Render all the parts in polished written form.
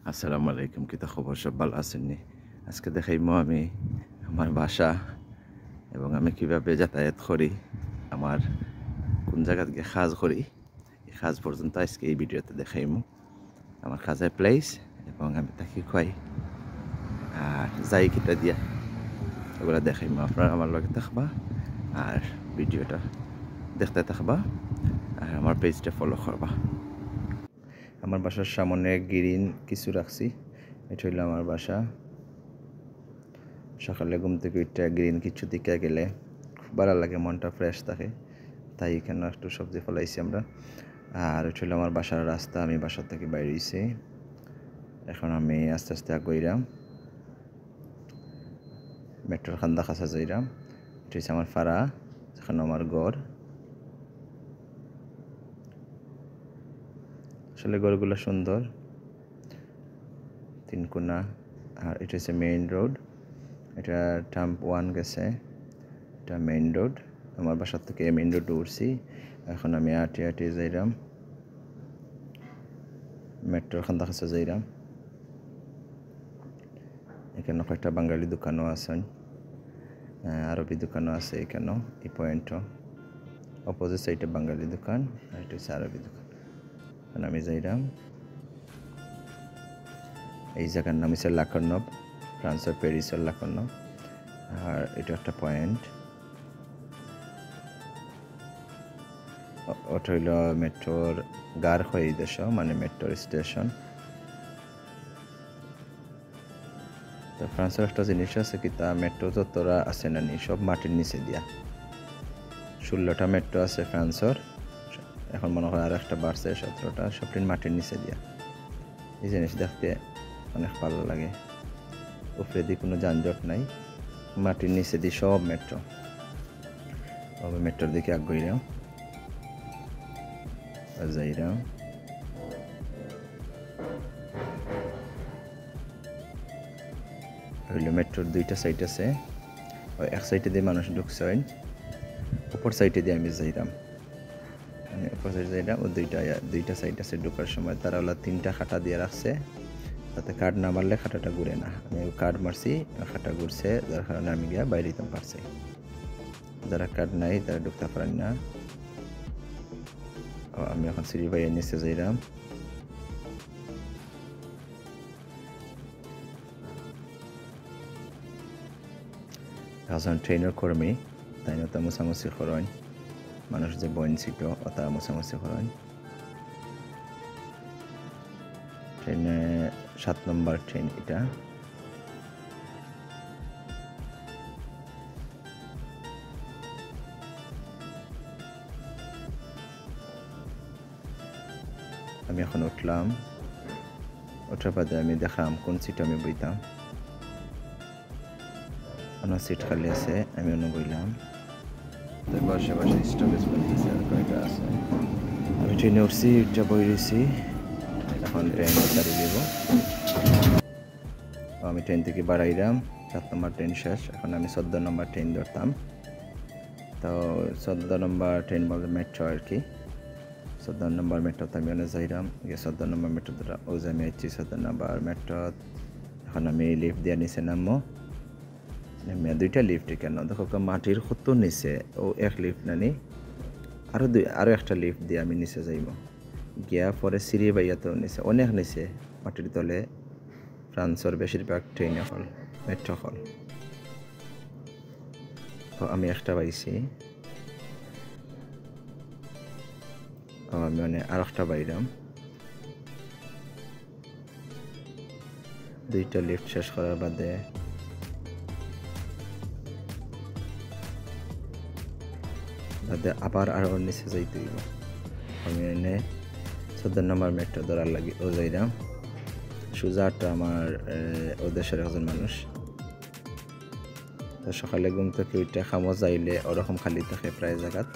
আসসালামু আলাইকুম, কি খবর? সব ভালো আছেননি? আজকে দেখাইমো আমি আমার বাসা এবং আমি কিভাবে যাতায়াত করি, আমার কোন জায়গা থেকে কাজ করি, এই কাজ পর্যন্ত আজকে এই ভিডিওতে দেখাইমো। আমার কাজের প্লেস এবং আমি তাকে খুয়াই আর যাই কিতা দিয়া ওগুলো দেখাইমো। আপনারা আমার লগে থাকবা আর ভিডিওটা দেখতে থাকবা আর আমার পেজটা ফলো করবা। আমার বাসার সামনে গ্রিন কিছু রাখছি, এটা হইলো আমার বাসা। সকালে ঘুম থেকে উঠে গ্রিন কিছু দিকে গেলে খুব ভালো লাগে, মনটা ফ্রেশ থাকে, তাই এখানে একটু সবজি ফলাইছি আমরা। আর এটা হলো আমার বাসার রাস্তা, আমি বাসার থেকে বাইরে হইছি। এখন আমি আস্তে আস্তে আগাইরাম, মেট্রোর খান্দা কাছা যাইরাম। এটা হচ্ছে আমার ফাড়া, যেখানে আমার ঘর। আসলে ঘরগুলো সুন্দর, তিন কোনা। আর এটা হচ্ছে মেইন রোড, এটা টাম্প 1 গেছে, এটা মেইন রোড। আমার বাসার থেকে মেইন রোড উঠছি, এখন আমি আটে আটে যাইরাম, মেট্রোর খান্দা কাছে যাইরাম। এখানে কয়েকটা বাঙালি দোকানও আছেন, আরবি দোকানও আছে এখানেও। এই পয়েন্টও অপোজিট সাইডে বাঙালি দোকান আর এটা হচ্ছে আরবি দোকান। এখন আমি যাইরাম, এই জায়গার নাম হচ্ছে লাকর্নব, ফ্রান্সের প্যারিসের লাকর্নব। আর এটা একটা পয়েন্ট, ওটা হইল মেট্রোর গার হয়ে দেশ, মানে মেট্রোর স্টেশন। তো ফ্রান্সের একটা জিনিস আছে কি, তা মেট্রো যতরা আছে না নি সব মাটির নিচে দিয়া। 16টা মেট্রো আছে ফ্রান্সের, এখন মনে হয় আর একটা বাড়ছে 17টা, সবটি মাটির নিচে দিয়া। এই জিনিস দেখতে অনেক ভালো লাগে, উপরে দিয়ে কোনো যানজট নাই, মাটির নিচে দিয়ে সব মেট্রো। মেট্রোর দিকে আগাইরাম যাইরাম। হইল মেট্রোর দুইটা সাইড আছে, ওই এক সাইডে দিয়ে মানুষ ঢুকছে, উপর সাইডে দিয়ে আমি যাইরাম। আমি উপর সাইডে যাইরাম, ও দুইটা সাইড আছে ঢুকার সময়। তারা হলো 3টা খাটা দিয়ে রাখছে, তাতে কার্ড না মারলে খাটাটা ঘুরে না। আমি কার্ড মারছি, খাটা ঘুরছে, যার কারণে আমি গিয়া বাইরে দিতে পারছি। যারা কার্ড নাই তারা ঢুকতে পারেন না। আমি এখন সিঁড়ি বাইরে নিচে যাইরাম। একজন ট্রেনের কর্মী, তাই না, তা মুছামুছি করেন, মানুষ যে বইন ছিল তারা মুছামুছি করেন। ট্রেনে 7 নম্বর ট্রেন এটা। আমি এখন উঠলাম, ওঠার বাদে আমি দেখলাম কোন সিটে আমি বইতাম। অন্য সিট খালি আছে, আমি অন্য বইলাম। তো বসে বসে স্টপেজ বলতেছে আর কয়টা আছে। আমি ট্রেনে উঠছি, উঠটা বই রয়েছি, এখন ট্রেন চালিয়ে দেব। আমি ট্রেন থেকে বাড়াইলাম, 7 নম্বর ট্রেন শেষ, এখন আমি 14 নম্বর ট্রেন ধরতাম। তো 14 নম্বর ট্রেন বলতে মেট্রো আর কি। 14 নম্বর মেট্রোতে আমি অনেক যাইলাম, গিয়ে 14 নম্বর মেট্রো ধরা, ও যে আমি আইছি 14 নম্বর মেট্রো। এখন আমি লিফট দিয়ে নিচে নামবো। দুইটা লিফট কেন দেখো, মাটির কত নিচে, ও এক লিফট নানি, আরো একটা লিফট দিয়ে আমি নিচে যাইব। গিয়া পরে সিঁড়ি বাইয়াতেও নিচে, অনেক নিচে মাটির তলে ফ্রান্সের বেশিরভাগ ট্রেন হল, মেট্রো হল। তো আমি একটা পাইছি, আমি মানে আর একটা বাইরাম। দুইটা লিফট শেষ করার বাদে আবার আরো নিচে যাইতে হইব। আমি এনে 14 নম্বর মেট্রো ধরার লাগি ও যাইরাম। সুজাটা আমার ও দেশের একজন মানুষ। তো সকালে ঘুম থেকে উঠে খামো যাইলে ওরকম খালি থাকে, প্রায় জায়গাত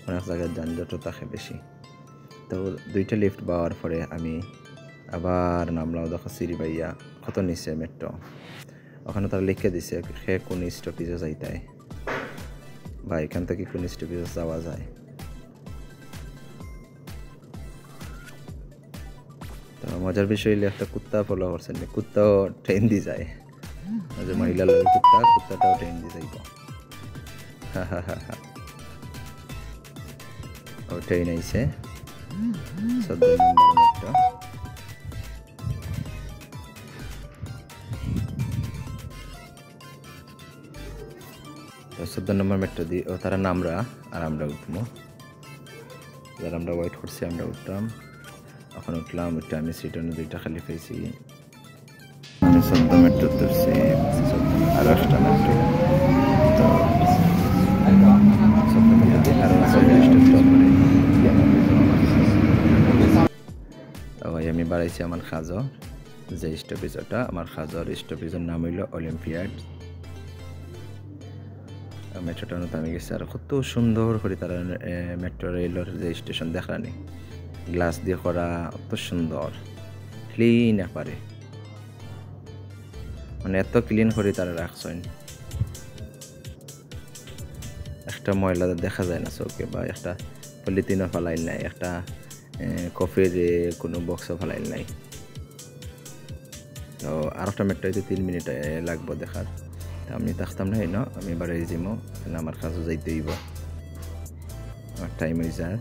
অনেক জায়গায় যানজটও থাকে বেশি। তো দুইটা লিফট পাওয়ার পরে আমি আবার নামলাম, দেখো সিঁড়ি বাইয়া কত নিচে মেট্রো। ওখানে তারা লিখে দিছে সে কোন স্টপেজে যাইতে বা এখান থেকে কোন স্টপেজে যাওয়া যায়। তো মজার বিষয় হইলে একটা কুত্তা ফলো করছেন, কুত্তাও ট্রেন দিয়ে যায়, যে মহিলা লাগে কুত্তাটাও ট্রেন দিয়ে যাইব। ও ট্রেন আইছে 14 নম্বর মেট্রো। তো 14 নম্বর মেট্রো দিয়ে ও তারা নামরা আর আমরা উঠবো, যারা আমরা ওয়েট করছি আমরা উঠলাম, এখন উঠলাম। একটু আমি সিটনে 2টা খালি পেয়েছি, আমি 14 মেট্রো তুলছি আর 8টা মেট্রো। তো 14 মেট্রো দিয়ে আরো আমি বাড়াইছি আমার খাজো, যে স্টপেজ ওটা আমার খাজোর স্টপেজের নাম হইল অলিম্পিয়াড। মেট্রোটা আমি গেছি আর কত সুন্দর করে তারা মেট্রো রেলের যে স্টেশন দেখানি, গ্লাস দিয়ে করা, অত সুন্দর ক্লিন একবারে, মানে এত ক্লিন করে তারা রাখছেন, একটা ময়লা দেখা যায় না চোখে, বা একটা পলিথিনও ফেলাইল নাই, একটা কফির কোনো বক্সও ফেলাইল নাই। তো আর একটা মেট্রো হইতে 3 মিনিট লাগবো দেখার, আমি থাকতাম না না, আমি বাড়ি যাবো, আমার কাজও যাইতে হইব, আমার টাইম হয়ে যায়।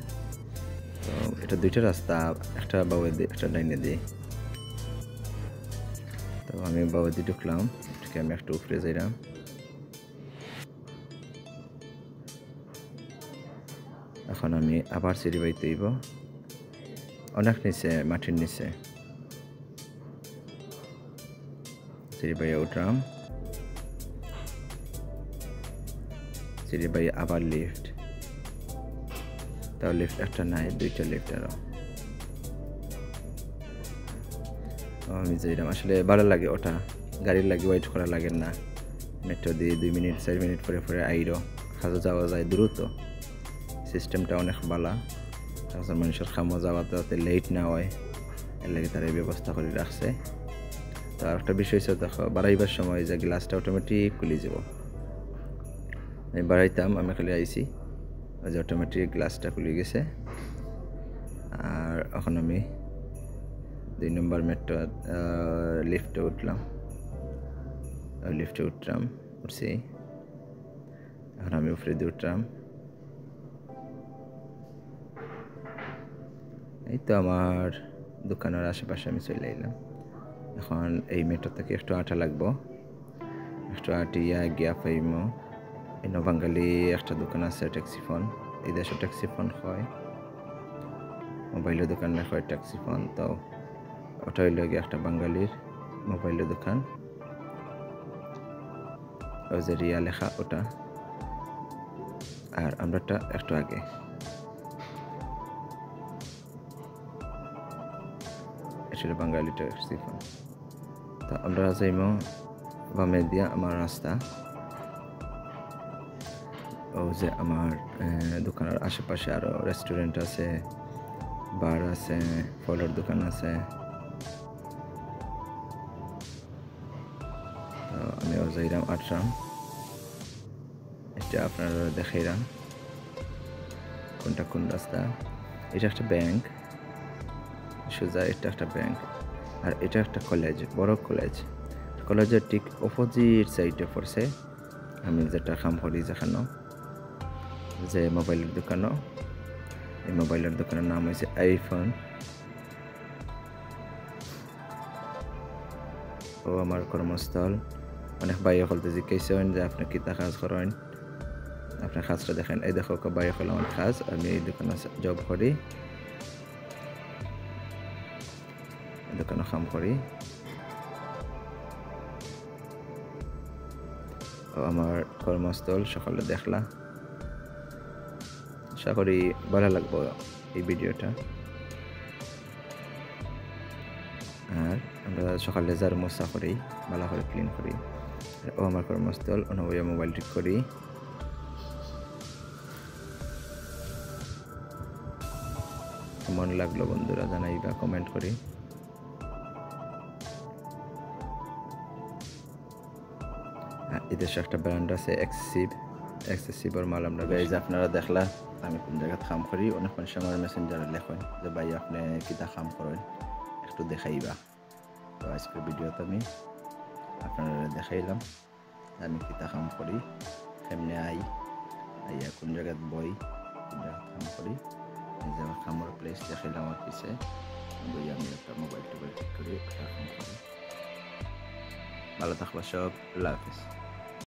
তো এটা 2টা রাস্তা, একটা বাউয়ে দিয়ে একটা ডাইনে দিয়ে। তো আমি বাউয়ে দিয়ে ঢুকলাম, এটাকে আমি একটু উপরে যাইলাম। এখন আমি আবার সিঁড়ি বাইতে হইব, অনেক নিচে, মাটির নিচে সিঁড়ি বাইয়ে উঠলাম, সিঁড়ি বাইয়ে আবার লিফট, তাও লিফট একটা নাই, 2টা লিফট আরো। আমি যাইলাম, আসলে ভালো লাগে ওটা, গাড়ির লাগে ওয়েট করা লাগে না, মেট্রো দিয়ে 2 মিনিট 4 মিনিট পরে পরে আইরো, খাজো যাওয়া যায় দ্রুত, সিস্টেমটা অনেক ভালো, তাছাড়া মানুষের খামো যাওয়াতে যাতে লেট না হয় এর লাগে তারা এই ব্যবস্থা করে রাখছে। তো আর একটা বিষয় হচ্ছে দেখো, বাড়াইবার সময় যে গ্লাসটা অটোমেটিক খুলে যাব, আমি বাড়াইতাম, আমি খালি আইছি, ওই যে অটোমেটিক গ্লাসটা খুলে গেছে। আর এখন আমি 2 নম্বর মেট্রো লিফটে উঠলাম, উঠছি, এখন আমি উপরে দিয়ে উঠলাম। এই তো আমার দোকানের আশেপাশে আমি চলে এলাম। এখন এই মেট্রো থেকে একটু আটা লাগবো, একটু আটিয়া গিয়া পাইমো এই নবাঙ্গালি একটা দোকান আছে ট্যাক্সিফোন, এই দেশে ট্যাক্সিফোন হয়, মোবাইলের দোকান হয় ট্যাক্সিফোন। তো ওটা হইল গিয়ে একটা বাঙালির মোবাইলের দোকান, ওই যে রিয়া লেখা ওটা, আর আমরাটা একটু আগে। এটা বাঙালি ট্যাক্সিফোন। তো আমরা যাইমো বামে দিয়া আমার রাস্তা, ও যে আমার দোকানের আশেপাশে আরো রেস্টুরেন্ট আছে, বার আছে, ফলের দোকান আছে। তো আমি ও যাইলাম আটরাম, এটা আপনারা দেখাইলাম কোনটা কোন রাস্তা। এটা একটা ব্যাংক, সোজা এটা একটা ব্যাংক, আর এটা একটা কলেজ, বড় কলেজ। কলেজের ঠিক অপোজিট সাইডে পড়ছে আমি যেটা কাম করি, যেখানে যে মোবাইলের দোকানও, এই মোবাইলের দোকানের নাম হয়েছে আইফোন। ও আমার কর্মস্থল। অনেক ভাই হলতে জিজ্ঞাসেন যে আপনি কিতা কাজ করেন, আপনার কাজটা দেখেন। এই দেখো ভাই হল আমার কাজ, আমি এই দোকানে জব করি, দোকানে কাম করি। ও আমার কর্মস্থল সকালে দেখলা, আশা করি ভালো লাগবো এই ভিডিওটা। আর আমরা সকালে যার মোছা করি, ভালো করে ক্লিন করি। ও আমার কর্মস্থল, অনবয় মোবাইল ঠিক করি। কেমন লাগলো বন্ধুরা জানাইবা কমেন্ট করি। এদেশে একটা ব্র্যান্ড আছে এক্সেসিভর মাল আমরা বেজ। আপনারা দেখলা আমি কোন জায়গায় কাম করি। অনেক মানুষ আমার মেসেঞ্জারে লেখেন যে ভাই আপনি কিতা কাম করেন, একটু দেখাইবা। তো আজকের ভিডিওতে আমি আপনারা দেখাইলাম আমি কিতা কাম করি, কেমনে আইয়া কোন জায়গাত বই, কোন জায়গাত কাম করি, এই জায়গার কামর প্লেস দেখাইলাম। আমার পিছে বই আমি একটা মোবাইল টোবাইল ঠিক করি, কাম করি। ভালো থাকবা সব, আল্লাহ হাফিজ।